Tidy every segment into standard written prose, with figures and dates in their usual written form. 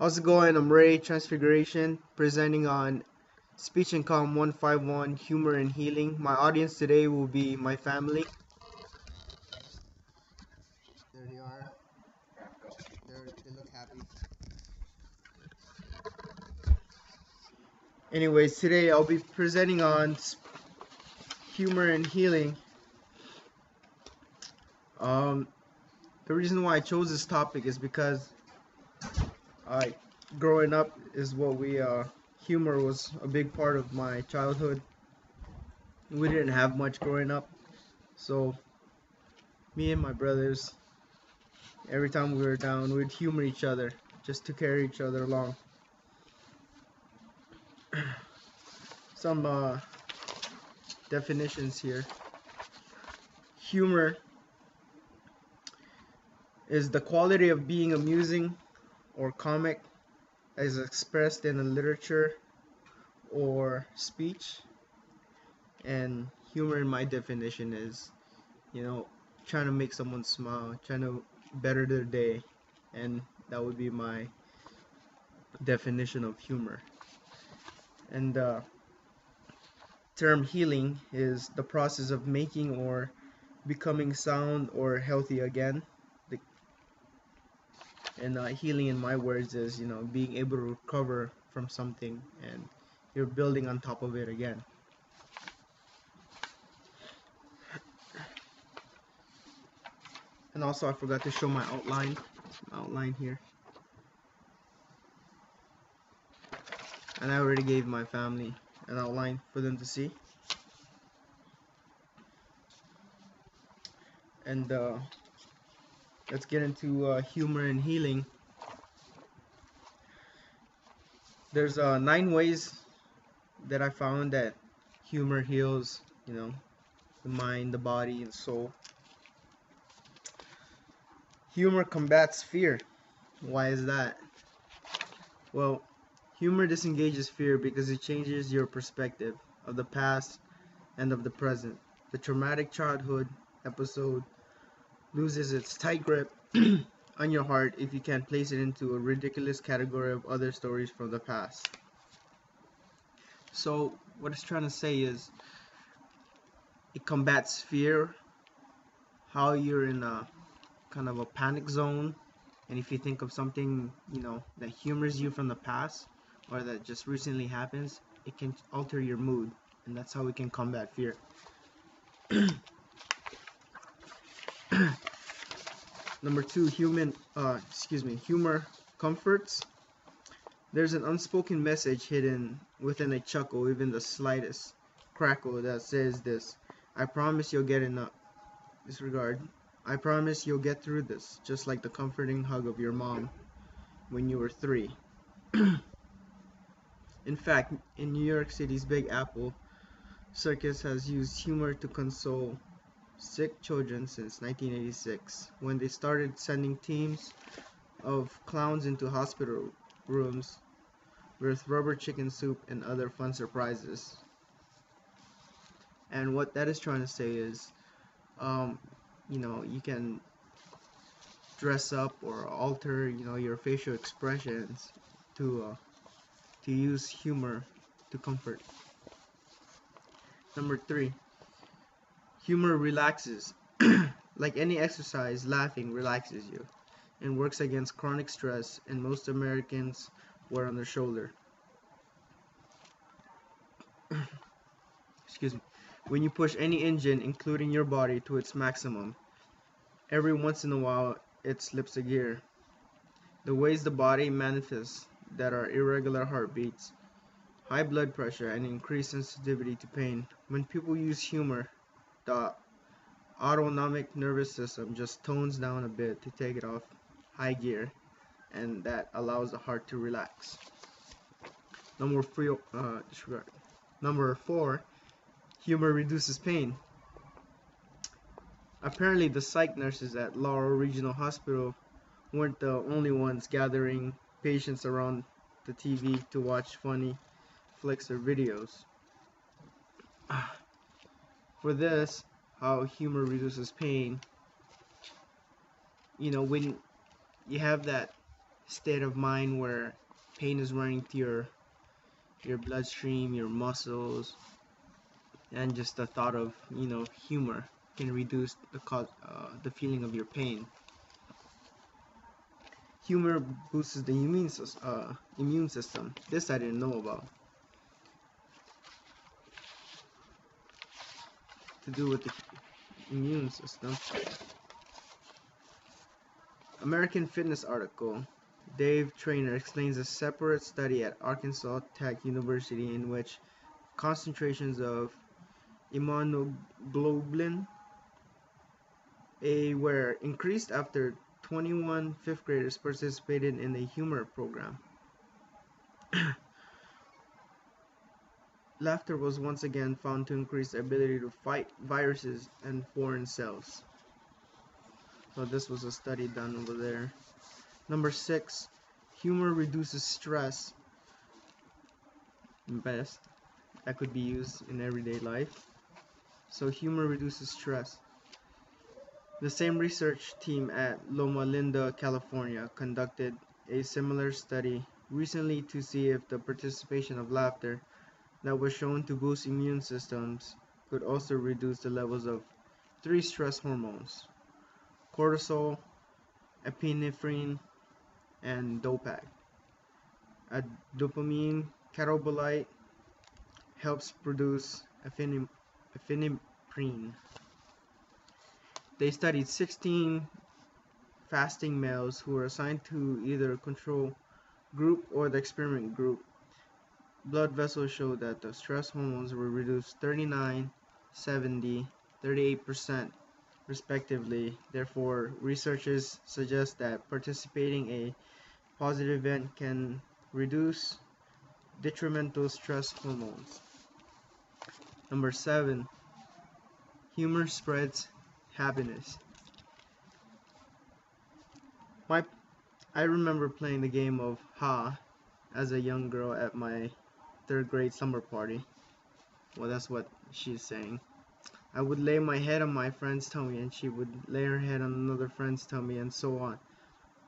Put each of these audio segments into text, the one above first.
How's it going? I'm Ray Transfiguration, presenting on Sp&Comm 151 Humor and Healing. My audience today will be my family. There they are. They look happy. Anyways, today I'll be presenting on humor and healing. The reason why I chose this topic is because growing up is what humor was a big part of my childhood. We didn't have much growing up, so me and my brothers, every time we were down, we'd humor each other just to carry each other along. Some definitions here. Humor is the quality of being amusing or comic as expressed in a literature or speech. And humor, in my definition, is, trying to make someone smile, trying to better their day. And that would be my definition of humor. And term healing is the process of making or becoming sound or healthy again. And healing, in my words, is being able to recover from something and you're building on top of it again. And also, I forgot to show my outline here. And I already gave my family an outline for them to see. And let's get into humor and healing. There's 9 ways that I found that humor heals, the mind, the body, and soul. Humor combats fear. Why is that? Well, humor disengages fear because it changes your perspective of the past and of the present. The traumatic childhood episode loses its tight grip on your heart if you can't place it into a ridiculous category of other stories from the past. So what it's trying to say is it combats fear, how you're in a kind of a panic zone, and if you think of something that humors you from the past or that just recently happens, it can alter your mood, and that's how we can combat fear. Number 2, humor comforts. There's an unspoken message hidden within a chuckle, even the slightest crackle, that says this: I promise you'll get enough. Disregard. I promise you'll get through this, just like the comforting hug of your mom when you were 3. In fact, in New York City's Big Apple, circus has used humor to console sick children since 1986, when they started sending teams of clowns into hospital rooms with rubber chicken soup and other fun surprises. And what that is trying to say is, you can dress up or alter, your facial expressions to use humor to comfort. Number 3, humor relaxes. Like any exercise, laughing relaxes you and works against chronic stress, and most Americans wear on their shoulder. Excuse me. When you push any engine, including your body, to its maximum, every once in a while it slips a gear. The ways the body manifests that are irregular heartbeats, high blood pressure, and increased sensitivity to pain. When people use humor, the autonomic nervous system just tones down a bit to take it off high gear, and that allows the heart to relax. Number 4, humor reduces pain. Apparently, the psych nurses at Laurel Regional Hospital weren't the only ones gathering patients around the TV to watch funny flicks or videos. For this, how humor reduces pain, when you have that state of mind where pain is running through your bloodstream, your muscles, and just the thought of humor can reduce the feeling of your pain. Humor boosts the immune system. This I didn't know about. To do with the immune system. American Fitness article. Dave Trainer explains a separate study at Arkansas Tech University in which concentrations of immunoglobulin A were increased after 21 fifth graders participated in a humor program. Laughter was once again found to increase the ability to fight viruses and foreign cells. So this was a study done over there. Number 6, humor reduces stress. Best that could be used in everyday life. So humor reduces stress. The same research team at Loma Linda, California conducted a similar study recently to see if the participation of laughter that was shown to boost immune systems could also reduce the levels of 3 stress hormones: cortisol, epinephrine, and dopamine. A dopamine catabolite helps produce epinephrine. They studied 16 fasting males who were assigned to either control group or the experiment group. Blood vessels showed that the stress hormones were reduced 39, 70, 38% respectively. Therefore, researchers suggest that participating in a positive event can reduce detrimental stress hormones. Number 7, humor spreads happiness. I remember playing the game of Ha as a young girl at my 3rd grade summer party. Well, that's what she's saying. I would lay my head on my friend's tummy and she would lay her head on another friend's tummy, and so on.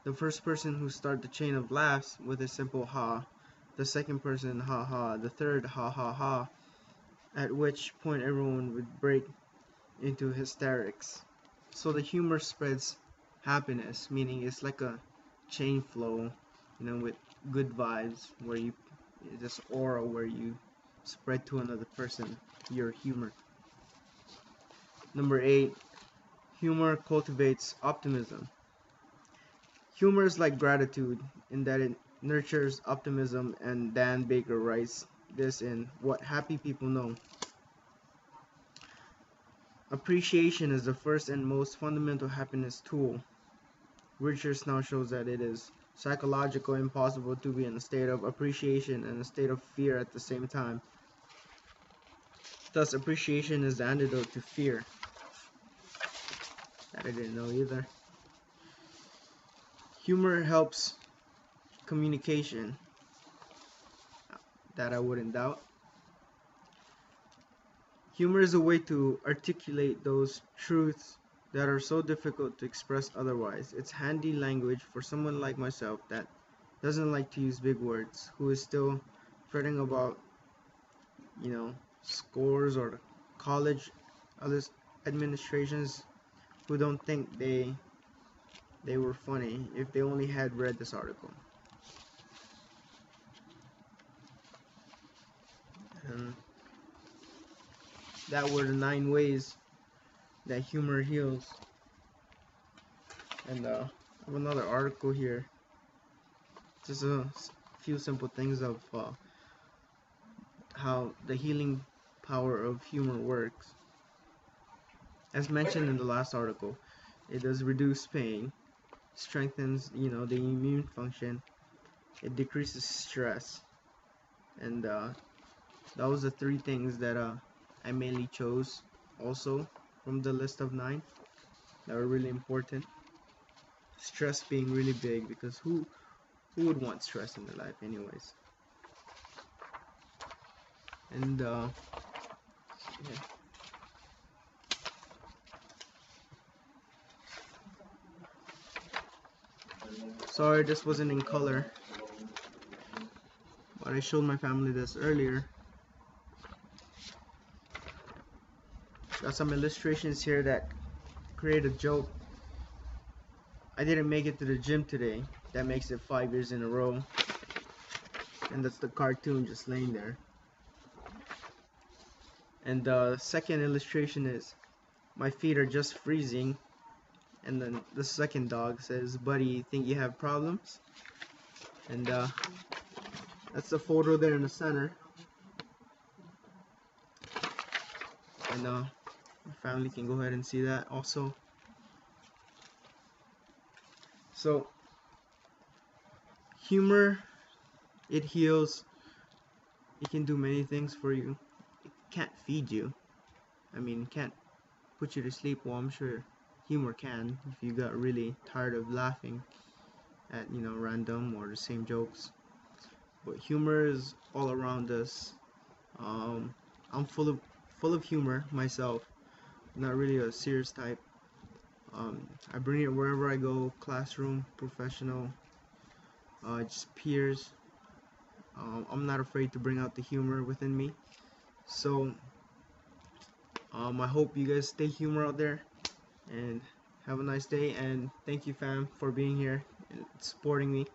The first person who started the chain of laughs with a simple ha, the second person ha ha, the third ha ha ha, at which point everyone would break into hysterics. So the humor spreads happiness, meaning it's like a chain flow, with good vibes, where you this aura where you spread to another person your humor. Number 8, humor cultivates optimism. Humor is like gratitude in that it nurtures optimism, and Dan Baker writes this in What Happy People Know. Appreciation is the first and most fundamental happiness tool. Research now shows that it is psychologically impossible to be in a state of appreciation and a state of fear at the same time. Thus, appreciation is the antidote to fear. That I didn't know either. Humor helps communication. That I wouldn't doubt. Humor is a way to articulate those truths that are so difficult to express otherwise. It's handy language for someone like myself that doesn't like to use big words, who is still fretting about, scores or college, other administrations who don't think they were funny if they only had read this article. And that were the 9 ways that humor heals. And I have another article here. Just a few simple things of how the healing power of humor works. As mentioned in the last article, it does reduce pain, strengthens, the immune function, it decreases stress, and that was the 3 things that I mainly chose also from the list of 9 that were really important. Stress being really big, because who would want stress in their life anyways? And yeah. Sorry this wasn't in color, but I showed my family this earlier. Got some illustrations here that create a joke. I didn't make it to the gym today. That makes it 5 years in a row. And that's the cartoon just laying there. And the second illustration is, my feet are just freezing. And then the second dog says, buddy, think you have problems? And that's the photo there in the center. And my family can go ahead and see that also. So humor, it heals. It can do many things for you. It can't feed you. I mean, it can't put you to sleep. Well, I'm sure humor can, if you got really tired of laughing at, you know, random or the same jokes. But humor is all around us. I'm full of humor myself. Not really a serious type. I bring it wherever I go, classroom, professional, just peers. I'm not afraid to bring out the humor within me. So I hope you guys stay humor out there and have a nice day, and thank you fam for being here and supporting me.